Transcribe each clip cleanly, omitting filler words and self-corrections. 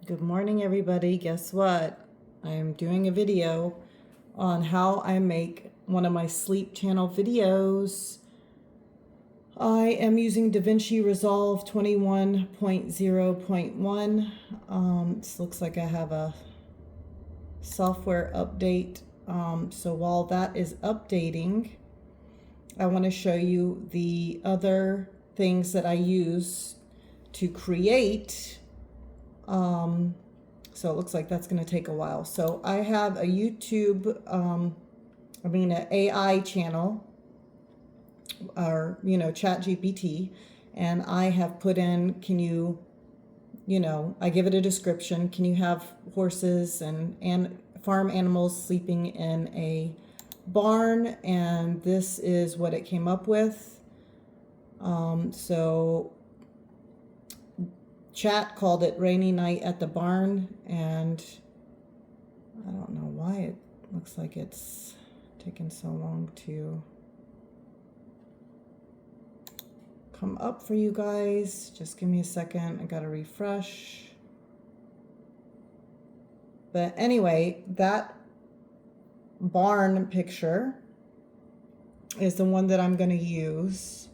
Good morning, everybody. Guess what? I am doing a video on how I make one of my sleep channel videos. I am using DaVinci Resolve 21.0.1. This looks like I have a software update. So while that is updating, I want to show you the other things that I use to create. So it looks like that's going to take a while. So I have a YouTube, an AI channel, or, Chatgpt, and I have put in, I give it a description. Can you have horses and farm animals sleeping in a barn? And this is what it came up with. So Chat called it Rainy Night at the Barn, and I don't know why it looks like it's taken so long to come up for you guys. Just give me a second. I gotta refresh. But anyway, that barn picture is the one that I'm gonna use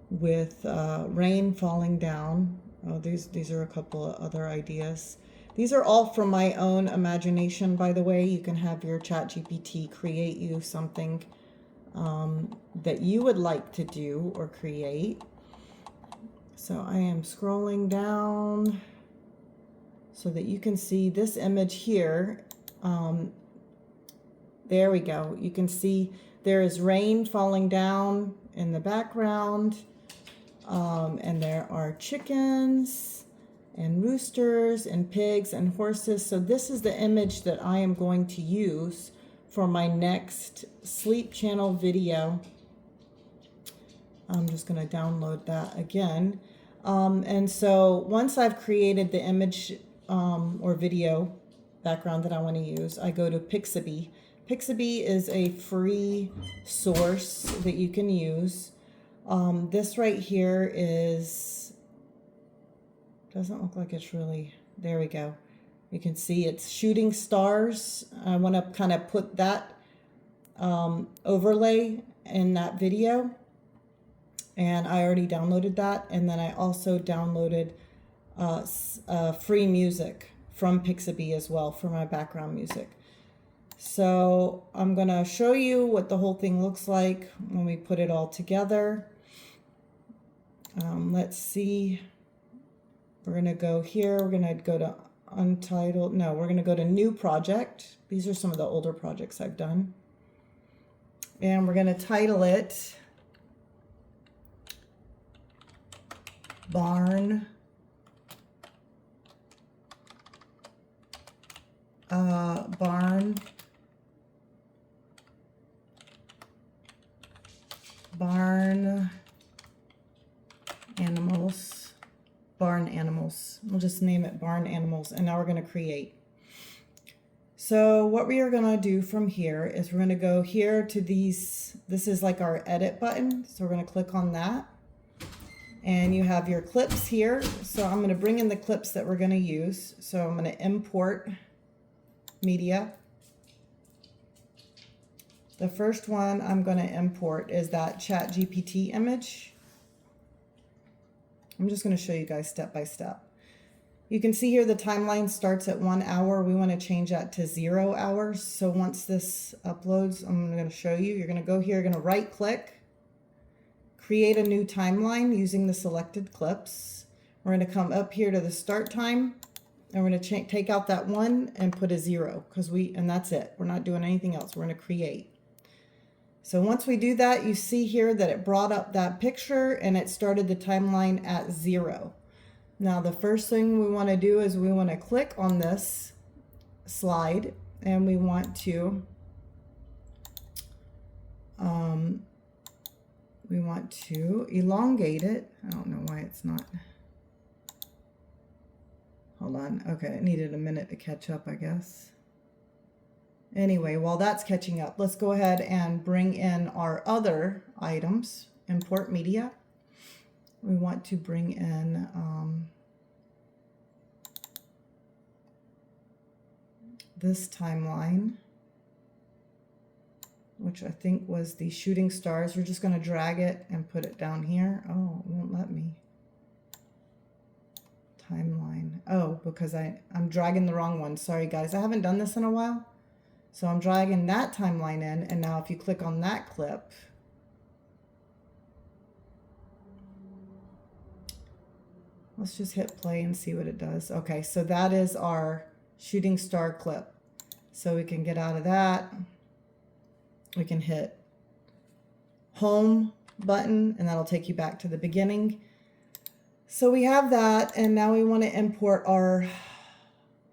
with rain falling down. Oh, these are a couple of other ideas. These are all from my own imagination, by the way. You can have your ChatGPT create you something that you would like to do or create. So I am scrolling down so that you can see this image here. There we go. You can see there is rain falling down in the background. And there are chickens and roosters and pigs and horses. So this is the image that I am going to use for my next sleep channel video. I'm just going to download that again. And so once I've created the image or video background that I want to use, I go to Pixabay. Pixabay is a free source that you can use. This right here doesn't look like it's really, there we go. You can see it's shooting stars. I want to kind of put that overlay in that video. And I already downloaded that. And then I also downloaded free music from Pixabay as well for my background music. So I'm going to show you what the whole thing looks like when we put it all together. Let's see. We're going to go here. We're going to go to Untitled. No, we're going to go to New Project. These are some of the older projects I've done. And we're going to title it Barn Animals. We'll just name it Barn Animals. And now we're going to create. So what we are going to do from here is we're going to go here to these. This is like our edit button. So we're going to click on that. And you have your clips here. So I'm going to bring in the clips that we're going to use. So I'm going to import media. The first one I'm going to import is that ChatGPT image. I'm just going to show you guys step by step. You can see here the timeline starts at 1 hour. We want to change that to 0 hours. So once this uploads, I'm going to show you. You're going to go here, you're going to right click, create a new timeline using the selected clips. We're going to come up here to the start time, and we're going to take out that 1 and put a 0 and that's it. We're not doing anything else. We're going to create. So once we do that, you see here that it brought up that picture and it started the timeline at 0. Now the first thing we want to do is we want to click on this slide and we want to elongate it. I don't know why it's not. Hold on. Okay, it needed a minute to catch up, I guess. Anyway, while that's catching up, let's go ahead and bring in our other items. Import media. We want to bring in this timeline, which I think was the shooting stars. We're just going to drag it and put it down here. Oh, it won't let me. Timeline. Oh, because I'm dragging the wrong one. Sorry guys, I haven't done this in a while. So I'm dragging that timeline in, and now if you click on that clip, let's just hit play and see what it does. Okay, so that is our shooting star clip. So we can get out of that. We can hit home button, and that'll take you back to the beginning. So we have that, and now we want to import our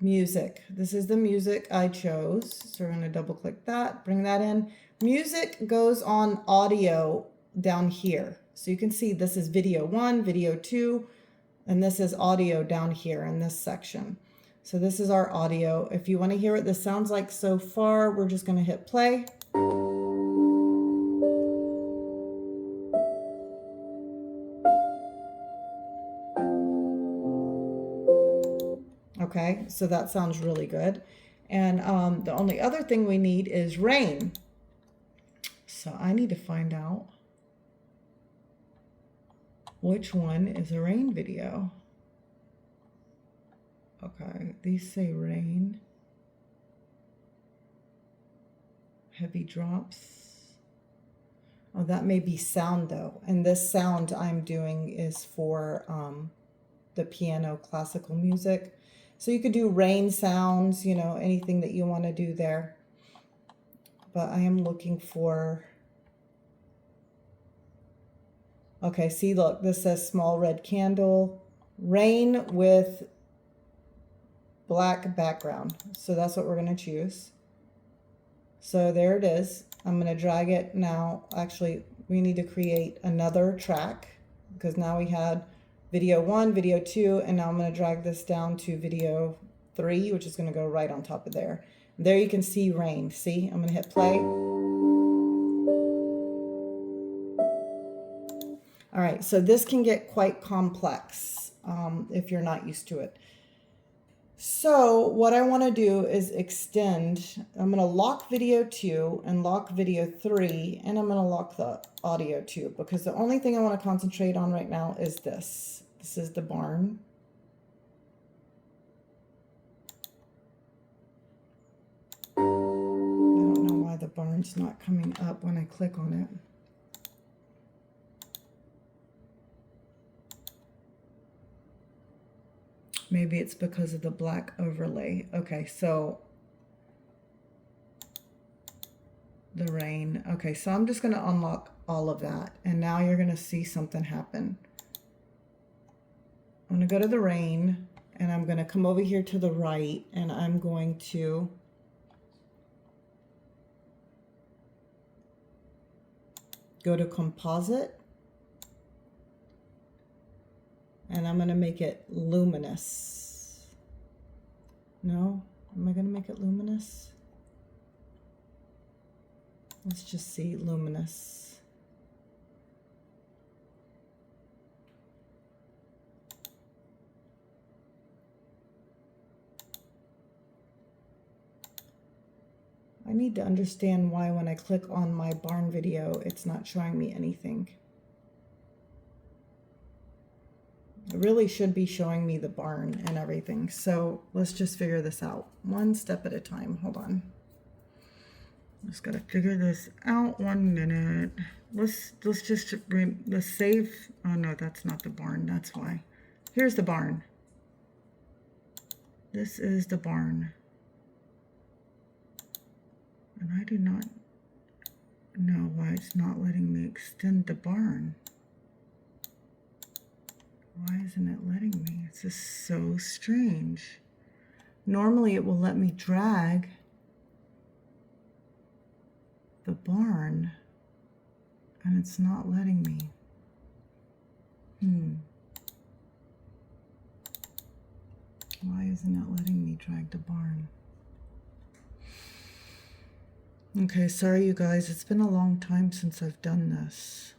music. This is the music I chose. So we're going to double click that, bring that in. Music goes on audio down here. So you can see this is video 1, video 2, and this is audio down here in this section. So this is our audio. If you want to hear what this sounds like so far, we're just going to hit play. Okay, so that sounds really good. And the only other thing we need is rain. So I need to find out which one is a rain video. Okay, these say rain. Heavy drops. Oh, that may be sound though. And this sound I'm doing is for the piano classical music. So you could do rain sounds, you know, anything that you want to do there. But I am looking for, okay, see, look, this says small red candle, rain with black background. So that's what we're going to choose. So there it is. I'm going to drag it now. Actually, we need to create another track because now we had video 1, video 2, and now I'm going to drag this down to video 3, which is going to go right on top of there. There you can see rain. See, I'm going to hit play. All right, so this can get quite complex if you're not used to it. So what I want to do is extend. I'm going to lock video 2 and lock video 3, and I'm going to lock the audio 2 because the only thing I want to concentrate on right now is this. This is the barn. I don't know why the barn's not coming up when I click on it. Maybe it's because of the black overlay. Okay, so the rain. Okay, so I'm just going to unlock all of that. And now you're going to see something happen. I'm going to go to the rain, and I'm going to come over here to the right, and I'm going to go to composite. And I'm going to make it luminous. No? Am I going to make it luminous? Let's just see, luminous. I need to understand why when I click on my barn video, it's not showing me anything. It really should be showing me the barn and everything. So let's just figure this out one step at a time. Hold on. Just gotta figure this out 1 minute. Let's save. Oh no, that's not the barn. That's why. Here's the barn. This is the barn. And I do not know why it's not letting me extend the barn. Why isn't it letting me? It's just so strange. Normally it will let me drag the barn, and it's not letting me. Why isn't it letting me drag the barn? Okay, sorry you guys. It's been a long time since I've done this.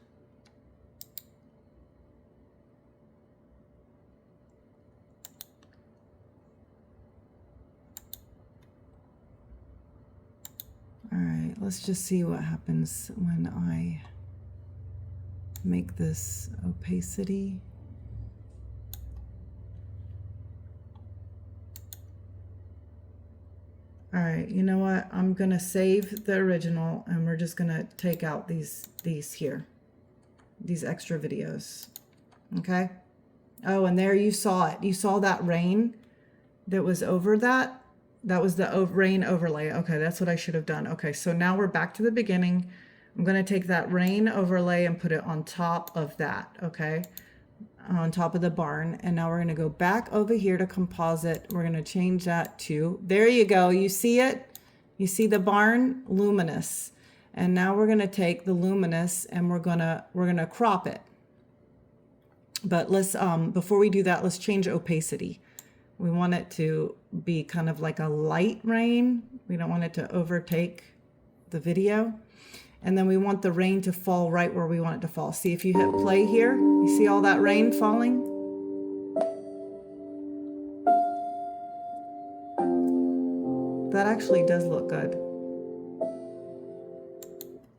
let's just see what happens when I make this opacity. All right, you know what? I'm gonna save the original and we're just gonna take out these here, these extra videos, okay? Oh, and there you saw it. You saw that rain that was over that. That was the rain overlay. Okay, that's what I should have done. Okay, so now we're back to the beginning. I'm gonna take that rain overlay and put it on top of that, okay? On top of the barn. And now we're gonna go back over here to composite. We're gonna change that to, there you go. You see it? You see the barn? Luminous. And now we're gonna take the luminous and we're gonna crop it. But let's, before we do that, let's change opacity. We want it to be kind of like a light rain. We don't want it to overtake the video. And then we want the rain to fall right where we want it to fall. See, if you hit play here, you see all that rain falling? That actually does look good.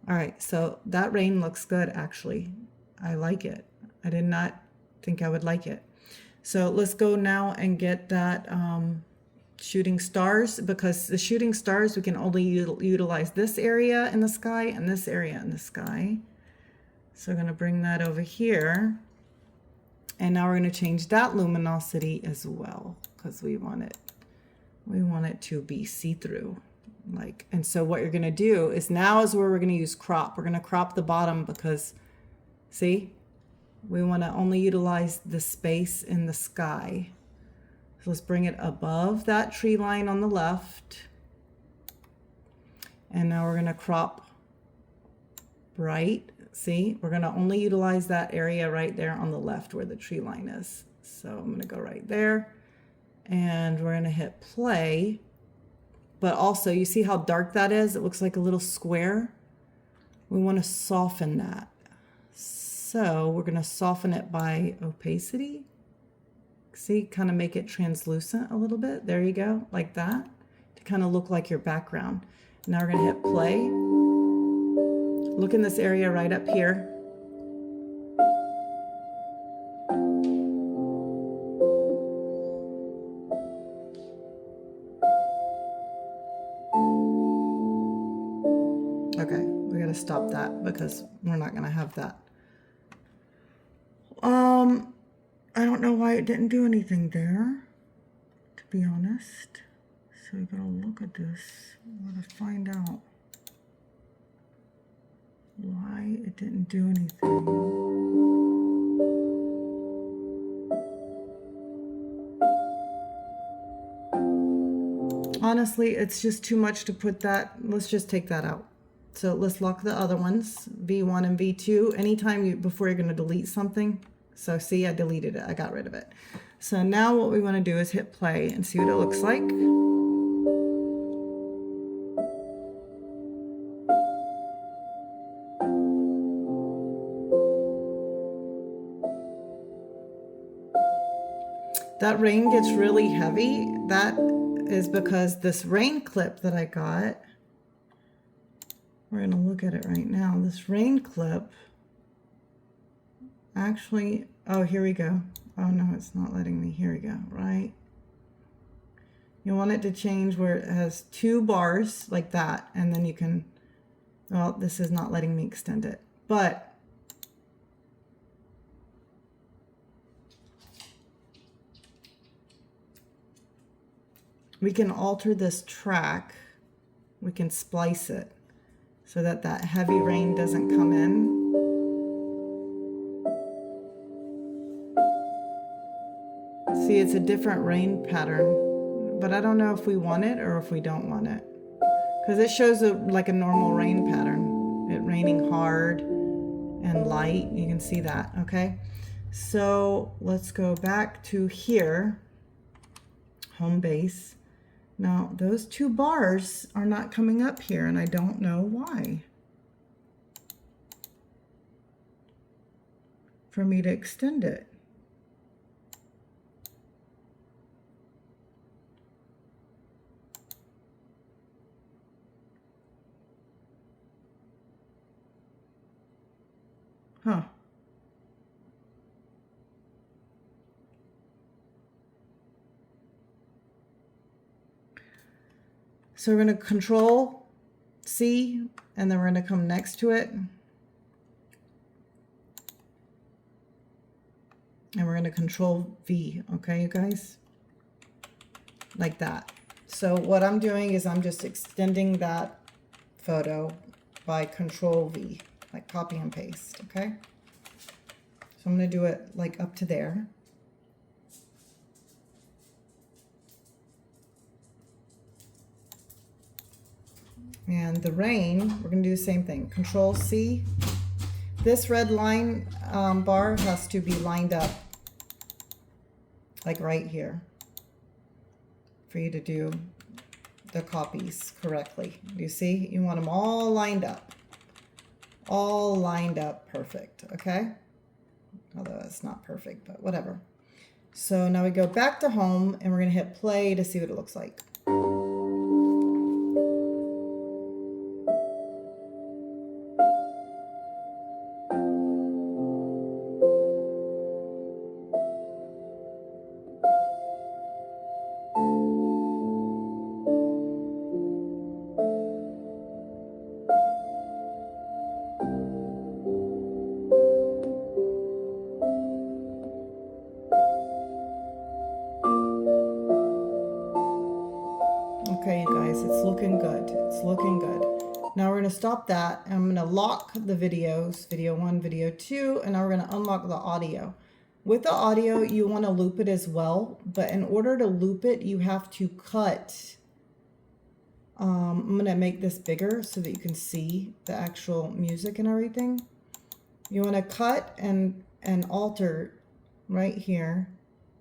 All right, so that rain looks good, actually. I like it. I did not think I would like it. So let's go now and get that shooting stars, because the shooting stars, we can only utilize this area in the sky and this area in the sky. So we're going to bring that over here. And now we're going to change that luminosity as well, because we want it to be see-through. Like, and so what you're going to do is now is where we're going to use crop. We're going to crop the bottom because, see, we want to only utilize the space in the sky. So let's bring it above that tree line on the left. And now we're going to crop right. See, we're going to only utilize that area right there on the left where the tree line is. So I'm going to go right there and we're going to hit play. But also, you see how dark that is? It looks like a little square. We want to soften that. So we're going to soften it by opacity. See, kind of make it translucent a little bit. There you go, like that, to kind of look like your background. Now we're going to hit play. Look in this area right up here. Okay, we got to stop that because we're not going to have that. I don't know why it didn't do anything there, to be honest. So we gotta look at this. We gotta find out why it didn't do anything. Honestly, it's just too much to put that. Let's just take that out. So let's lock the other ones, V1 and V2, anytime before you're gonna delete something. So see, I deleted it, I got rid of it. So now what we want to do is hit play and see what it looks like. That rain gets really heavy. That is because this rain clip that I got, we're going to look at it right now. This rain clip actually, oh, here we go. Oh no, it's not letting me. Here we go, right? You want it to change where it has 2 bars like that, and then you can, well, this is not letting me extend it, but we can alter this track. We can splice it so that that heavy rain doesn't come in. See, it's a different rain pattern, but I don't know if we want it or if we don't want it, because it shows like a normal rain pattern, it raining hard and light. You can see that. Okay, so let's go back to here, home base. Now those 2 bars are not coming up here and I don't know why. For me to extend it. Huh. So we're going to Control C, and then we're going to come next to it. And we're going to Control V, okay, you guys? Like that. So what I'm doing is I'm just extending that photo by Control V, like copy and paste, okay? So I'm going to do it like up to there. And the rain, we're going to do the same thing. Control C. This red line bar has to be lined up, like right here, for you to do the copies correctly. You see, you want them all lined up. All lined up perfect, okay? Although it's not perfect, but whatever. So now we go back to home and we're going to hit play to see what it looks like. Okay, you guys, it's looking good. It's looking good. Now we're going to stop that, and I'm going to lock the videos, video 1, video 2, and now we're going to unlock the audio. With the audio, you want to loop it as well, but in order to loop it, you have to cut. I'm going to make this bigger so that you can see the actual music and everything. You want to cut and alter right here.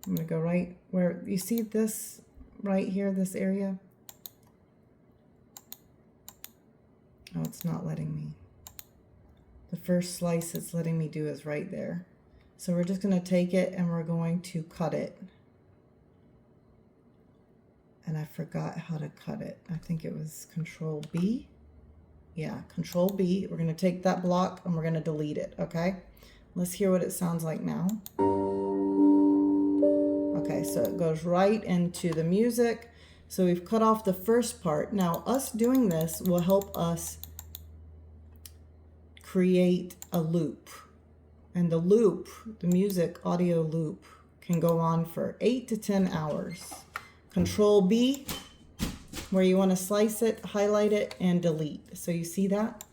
I'm going to go right where you see this right here, this area. Oh, it's not letting me. The first slice it's letting me do is right there. So we're just going to take it and we're going to cut it. And I forgot how to cut it. I think it was Control B. Yeah, Control B. We're going to take that block and we're going to delete it, okay? Let's hear what it sounds like now. Okay, so it goes right into the music. So we've cut off the first part. Now, us doing this will help us create a loop. And the loop, the music audio loop, can go on for 8 to 10 hours. Control B, where you want to slice it, highlight it, and delete. So you see that?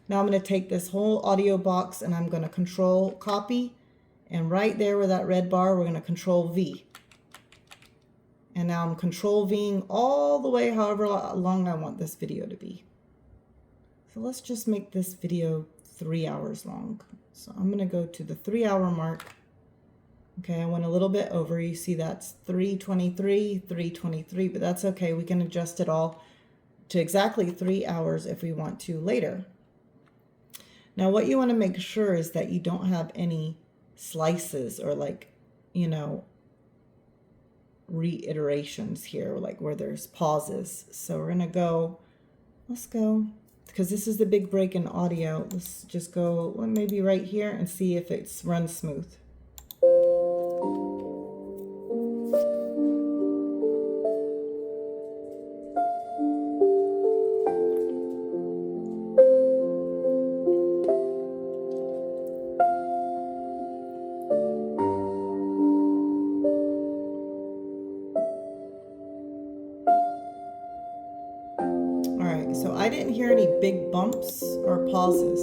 Now I'm going to take this whole audio box and I'm going to Control Copy. And right there where that red bar, we're going to Control V. And now I'm Control Ving all the way however long I want this video to be. So let's just make this video 3 hours long. So I'm going to go to the 3-hour mark. Okay, I went a little bit over. You see that's 3:23, 3:23, but that's okay. We can adjust it all to exactly 3 hours if we want to later. Now what you want to make sure is that you don't have any slices or like, you know, reiterations here, like where there's pauses. So we're going to go, let's go, because this is the big break in audio. Let's just go maybe right here and see if it's runs smooth. So I didn't hear any big bumps or pauses.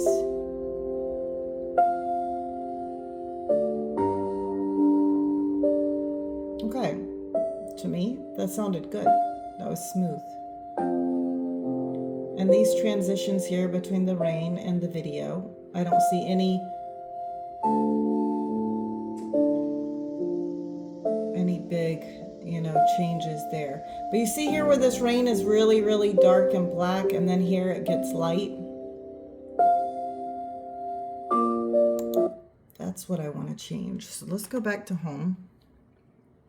Okay, to me, that sounded good. That was smooth. And these transitions here between the rain and the video, I don't see any big, you know, changes there. But you see here where this rain is really, really dark and black, and then here it gets light. That's what I want to change. So let's go back to home.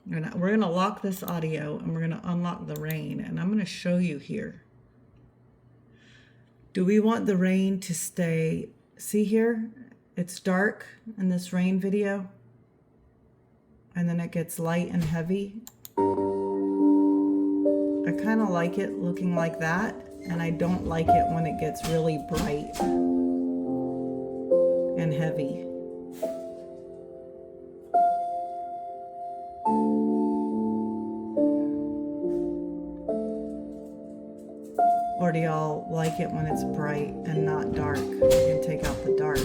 We're gonna lock this audio and we're gonna unlock the rain, and I'm gonna show you here. Do we want the rain to stay, see here? it's dark in this rain video, and then it gets light and heavy. I kind of like it looking like that, and I don't like it when it gets really bright and heavy. Or do y'all like it when it's bright and not dark? You can take out the dark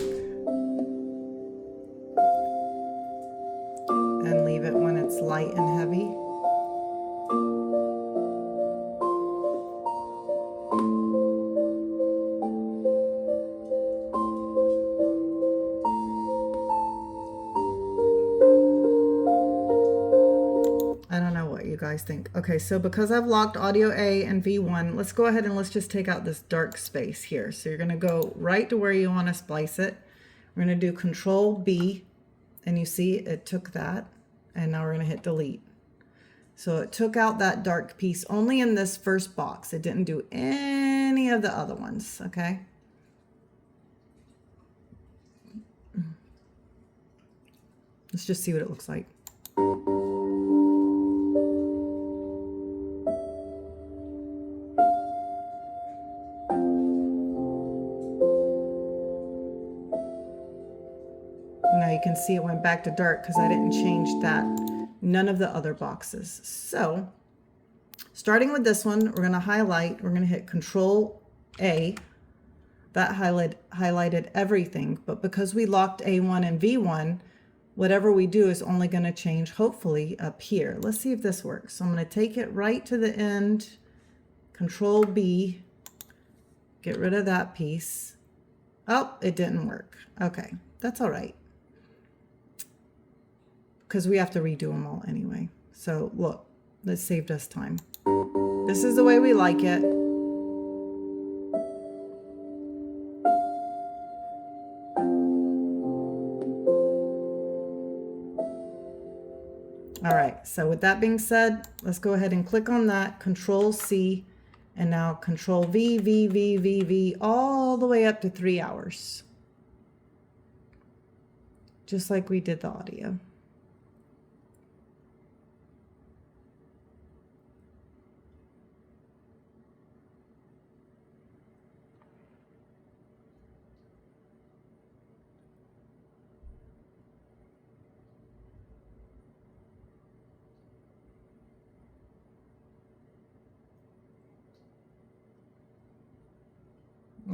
and leave it when it's light and heavy. I don't know what you guys think. Okay, so because I've locked audio A and V1, let's go ahead and let's just take out this dark space here. So you're gonna go right to where you wanna splice it. We're gonna do Control B, and you see it took that, and now we're gonna hit delete. So it took out that dark piece only in this first box. It didn't do any of the other ones, okay? Let's just see what it looks like. Now you can see it went back to dark because I didn't change that, none of the other boxes. So starting with this one, we're going to highlight, we're going to hit Control A. That highlighted everything, but because we locked A1 and V1, whatever we do is only going to change hopefully up here. Let's see if this works. So I'm going to take it right to the end, Control B, get rid of that piece. Oh, it didn't work. Okay, that's all right, because we have to redo them all anyway. So look, that saved us time. This is the way we like it. All right, so with that being said, let's go ahead and click on that, Control C, and now Control V, V, V, V, V, all the way up to 3 hours. Just like we did the audio.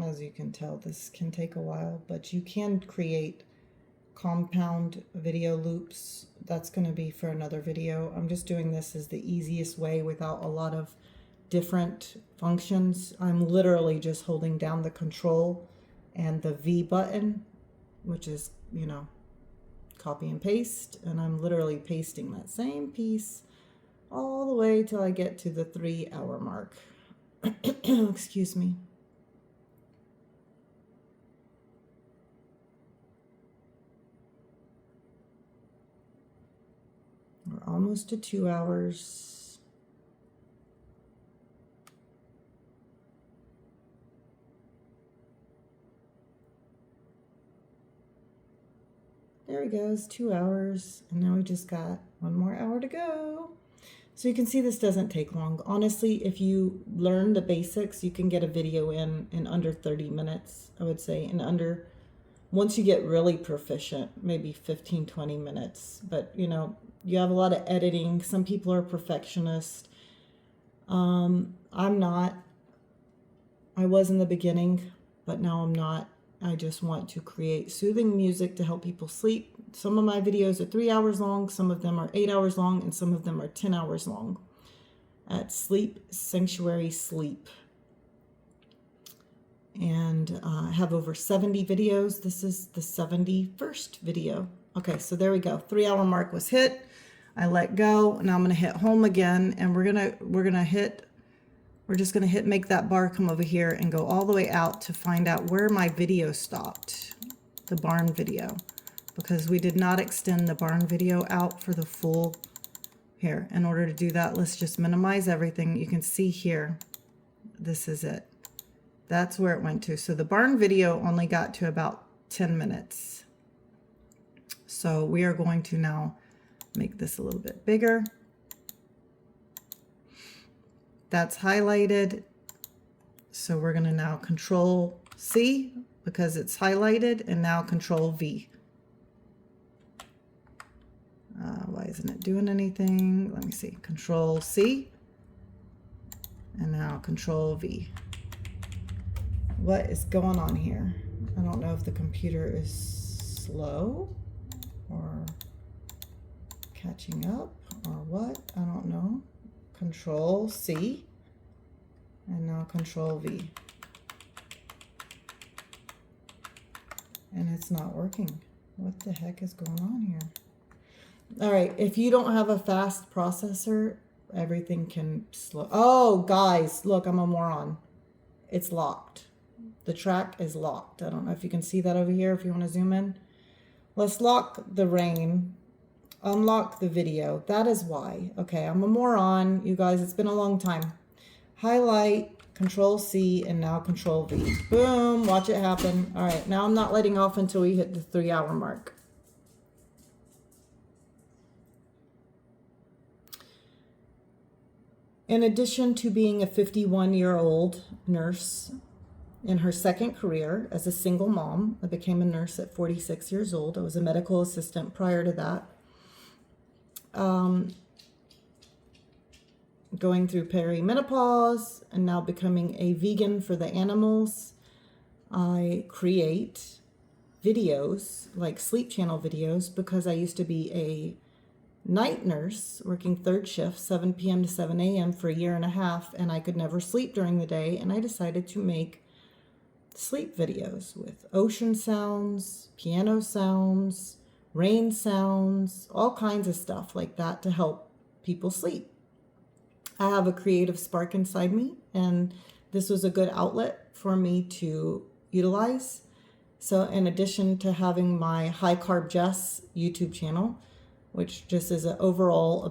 As you can tell, this can take a while, but you can create compound video loops. That's going to be for another video. I'm just doing this as the easiest way without a lot of different functions. I'm literally just holding down the Control and the V button, which is, you know, copy and paste, and I'm literally pasting that same piece all the way till I get to the 3 hour mark. Excuse me. We're almost to 2 hours. There it goes, 2 hours. And now we just got 1 more hour to go. So you can see this doesn't take long. Honestly, if you learn the basics, you can get a video in under 30 minutes, I would say, once you get really proficient, maybe 15, 20 minutes. But, you know, you have a lot of editing. Some people are perfectionists. I'm not. I was in the beginning, but now I'm not. I just want to create soothing music to help people sleep. Some of my videos are 3 hours long, some of them are 8 hours long, and some of them are 10 hours long at Sleep Sanctuary Sleep. And I have over 70 videos. This is the 71st video. Okay, so there we go. 3 hour mark was hit. I let go. Now I'm going to hit home again, and we're just going to hit make that bar come over here and go all the way out to find out where my video stopped, the barn video, because we did not extend the barn video out for the full. Here, in order to do that, let's just minimize everything. You can see here, this is it. That's where it went to. So the barn video only got to about 10 minutes. So we are going to now make this a little bit bigger. That's highlighted. So we're going to now Control C because it's highlighted, and now Control V. Why isn't it doing anything? Let me see. Control C and now Control V. What is going on here? I don't know if the computer is slow or catching up or what. I don't know. Control C and now Control V. And it's not working. What the heck is going on here? All right, if you don't have a fast processor, everything can slow. Oh, guys, look, I'm a moron. It's locked. The track is locked. I don't know if you can see that over here if you want to zoom in. Let's lock the rain. Unlock the video. That is why. Okay, I'm a moron. You guys, it's been a long time. Highlight, Control C, and now Control V. Boom, watch it happen. All right, now I'm not letting off until we hit the 3-hour mark. In addition to being a 51-year-old nurse in her second career as a single mom, I became a nurse at 46 years old. I was a medical assistant prior to that. Going through perimenopause and now becoming a vegan for the animals. I create videos, like sleep channel videos, because I used to be a night nurse working third shift, 7 p.m. to 7 a.m. for a year and a half, and I could never sleep during the day, and I decided to make sleep videos with ocean sounds, piano sounds, rain sounds, all kinds of stuff like that to help people sleep. I have a creative spark inside me, and this was a good outlet for me to utilize. So in addition to having my High Carb Jess YouTube channel, which just is an overall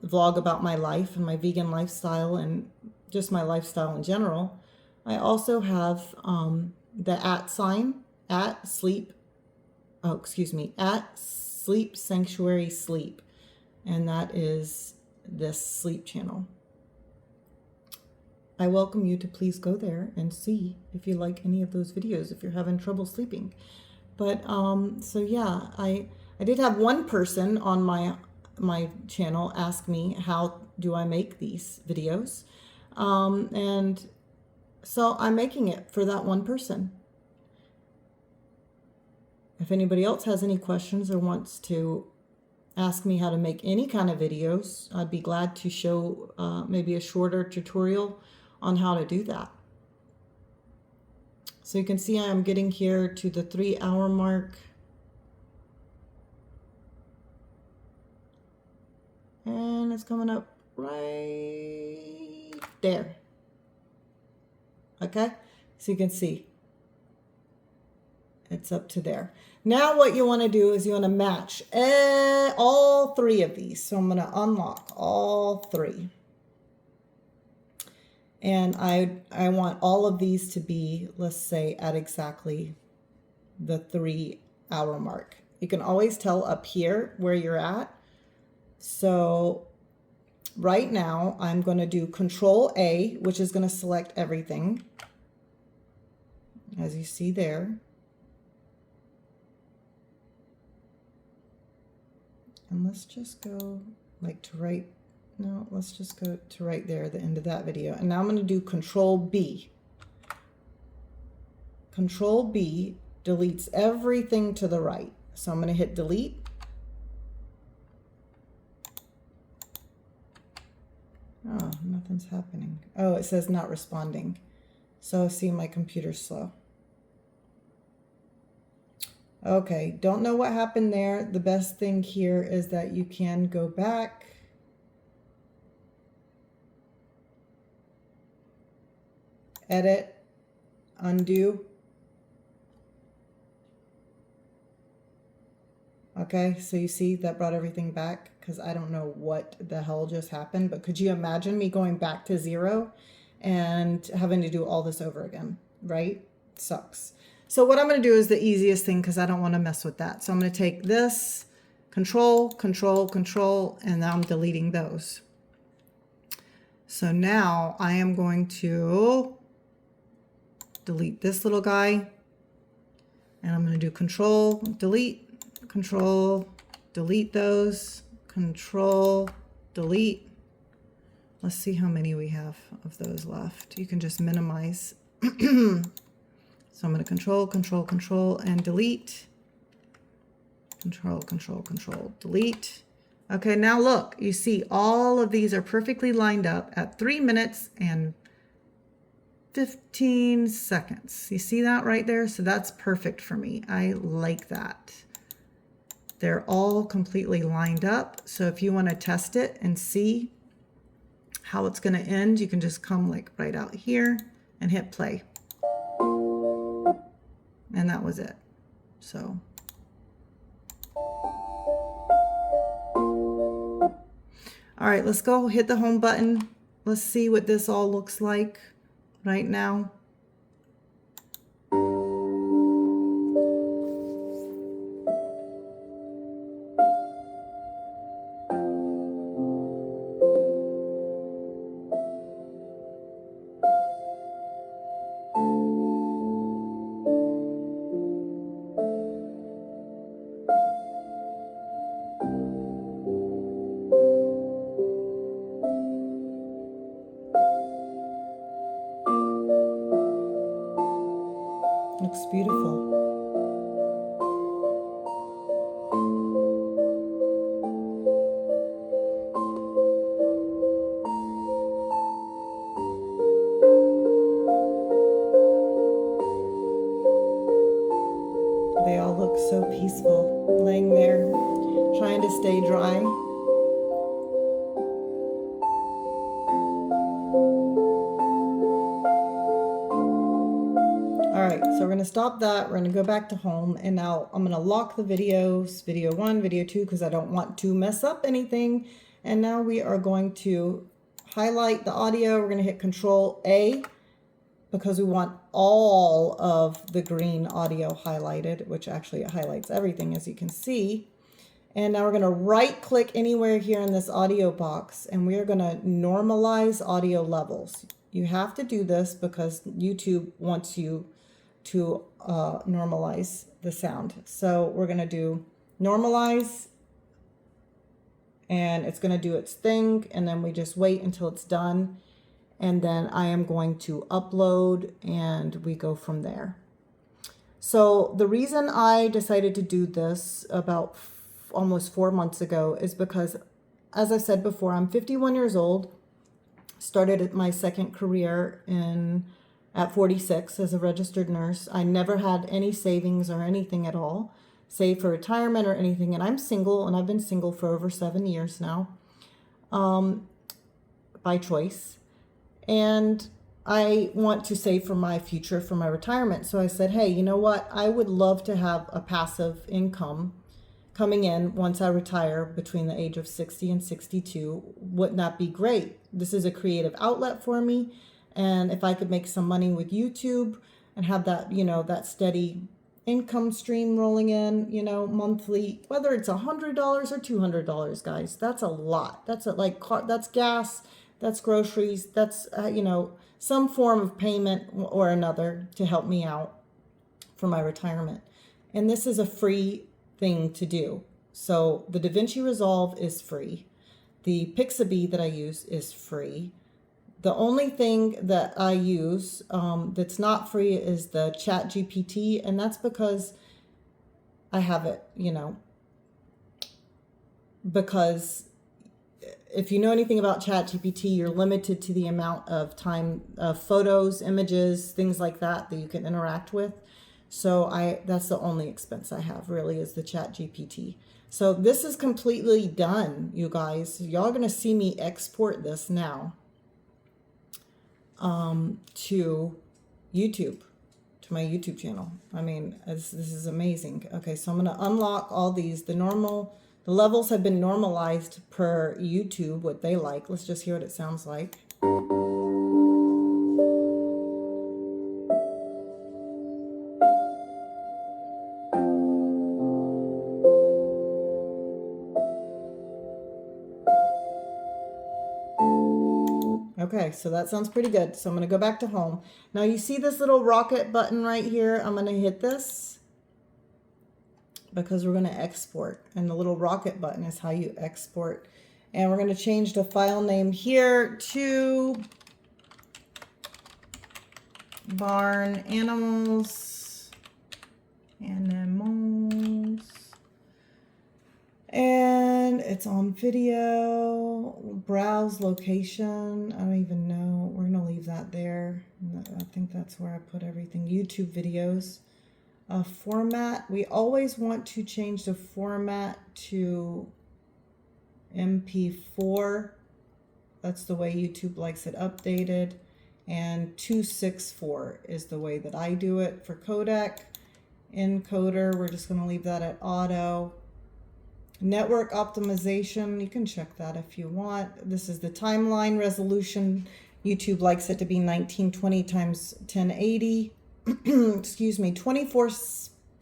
vlog about my life and my vegan lifestyle and just my lifestyle in general, I also have the @ at sleep, at Sleep Sanctuary Sleep, and that is this sleep channel. I welcome you to please go there and see if you like any of those videos if you're having trouble sleeping. But so yeah, I did have one person on my channel ask me, how do I make these videos? And so I'm making it for that one person. If anybody else has any questions or wants to ask me how to make any kind of videos, I'd be glad to show maybe a shorter tutorial on how to do that. So you can see I'm getting here to the 3-hour mark. And it's coming up right there. Okay, so you can see it's up to there. Now what you want to do is you want to match all 3 of these. So I'm going to unlock all 3. And I want all of these to be, let's say, at exactly the 3-hour mark. You can always tell up here where you're at. So right now I'm going to do Control A, which is going to select everything, as you see there. And let's just go like to right. No, let's just go to right there, the end of that video. And now I'm going to do Control B. Control B deletes everything to the right. So I'm going to hit delete. Oh, nothing's happening. Oh, it says not responding. So see, my computer's slow. Okay, don't know what happened there. The best thing here is that you can go back. Edit, undo. Okay, so you see that brought everything back, because I don't know what the hell just happened, but could you imagine me going back to 0 and having to do all this over again, right? Sucks. So what I'm going to do is the easiest thing because I don't want to mess with that. So I'm going to take this, Control, Control, Control, and now I'm deleting those. So now I am going to delete this little guy, and I'm going to do Control, delete those, Control, delete. Let's see how many we have of those left. You can just minimize. So I'm going to Control, Control, Control, and delete. Control, Control, Control, delete. Okay, now look, you see all of these are perfectly lined up at 3 minutes and 15 seconds. You see that right there? So that's perfect for me. I like that. They're all completely lined up. So if you want to test it and see how it's going to end, you can just come like right out here and hit play. And that was it. So all right, let's go hit the home button. Let's see what this all looks like right now. Looks beautiful. They all look so peaceful, laying there, trying to stay dry. All right, so we're going to stop that. We're going to go back to home, and now I'm going to lock the videos, video 1, video 2, because I don't want to mess up anything. And now we are going to highlight the audio. We're going to hit Control A because we want all of the green audio highlighted, which actually it highlights everything, as you can see. And now we're going to right click anywhere here in this audio box, and we are going to normalize audio levels. You have to do this because YouTube wants you to normalize the sound. So we're going to do normalize, and it's going to do its thing, and then we just wait until it's done, and then I am going to upload, and we go from there. So the reason I decided to do this about almost 4 months ago is because, as I said before, I'm 51 years old, started my second career at 46 as a registered nurse. I never had any savings or anything at all, save for retirement or anything. And I'm single, and I've been single for over 7 years now, by choice. And I want to save for my future, for my retirement. So I said, hey, you know what? I would love to have a passive income coming in once I retire between the age of 60 and 62. Wouldn't that be great? This is a creative outlet for me. And if I could make some money with YouTube and have that, you know, that steady income stream rolling in, you know, monthly, whether it's $100 or $200, guys, that's a lot. That's that's gas, that's groceries, that's, you know, some form of payment or another to help me out for my retirement. And this is a free thing to do. So the DaVinci Resolve is free. The Pixabay that I use is free. The only thing that I use that's not free is the Chatgpt, and that's because I have it, you know, because if you know anything about Chatgpt, you're limited to the amount of time of photos, images, things like that you can interact with. So that's the only expense I have really, is the Chatgpt. So this is completely done, you guys. Y'all are going to see me export this now to YouTube, to my YouTube channel. I mean, this is amazing. Okay, so I'm going to unlock all these. The levels have been normalized per YouTube, what they like. Let's just hear what it sounds like. Okay, so that sounds pretty good. So I'm going to go back to home. Now you see this little rocket button right here. I'm going to hit this because we're going to export. And the little rocket button is how you export. And we're going to change the file name here to barn animals. And it's on video, browse location. I don't even know. We're going to leave that there. I think that's where I put everything. YouTube videos. Format. We always want to change the format to MP4. That's the way YouTube likes it updated. And 264 is the way that I do it for codec. Encoder, we're just going to leave that at auto. Network optimization, you can check that if you want. This is the timeline resolution. YouTube likes it to be 1920 times 1080. Excuse me, 24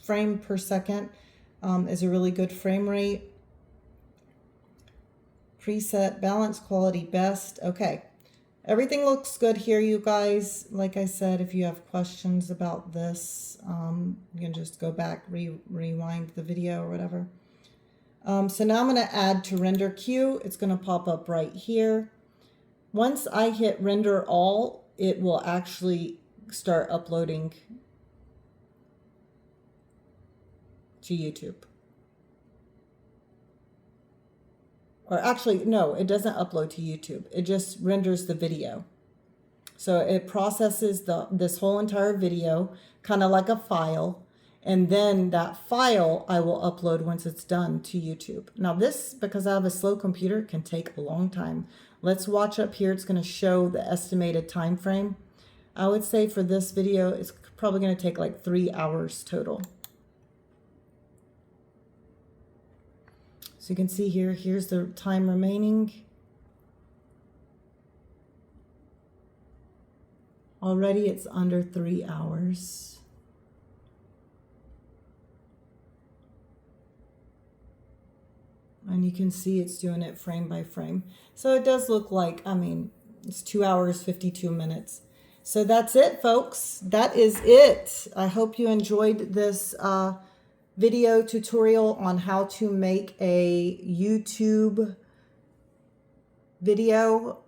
frame per second is a really good frame rate. Preset, balance, quality, best. Okay, everything looks good here, you guys. Like I said, if you have questions about this, you can just go back, rewind the video or whatever. So now I'm going to add to render queue. It's going to pop up right here. Once I hit render all, it will actually start uploading to YouTube. Or actually, no, it doesn't upload to YouTube. It just renders the video. So it processes this whole entire video, kind of like a file. And then that file I will upload once it's done to YouTube. Now this, because I have a slow computer, can take a long time. Let's watch up here. It's going to show the estimated time frame. I would say for this video, it's probably going to take like 3 hours total. So you can see here, here's the time remaining. Already it's under 3 hours. And you can see it's doing it frame by frame. So it does look like, I mean, it's 2 hours, 52 minutes. So that's it, folks. That is it. I hope you enjoyed this video tutorial on how to make a YouTube video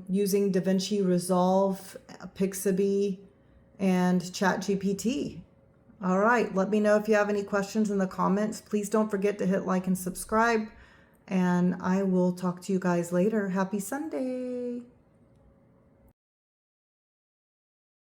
using DaVinci Resolve, Pixabay, and Chatgpt. All right, let me know if you have any questions in the comments. Please don't forget to hit like and subscribe, and I will talk to you guys later. Happy Sunday.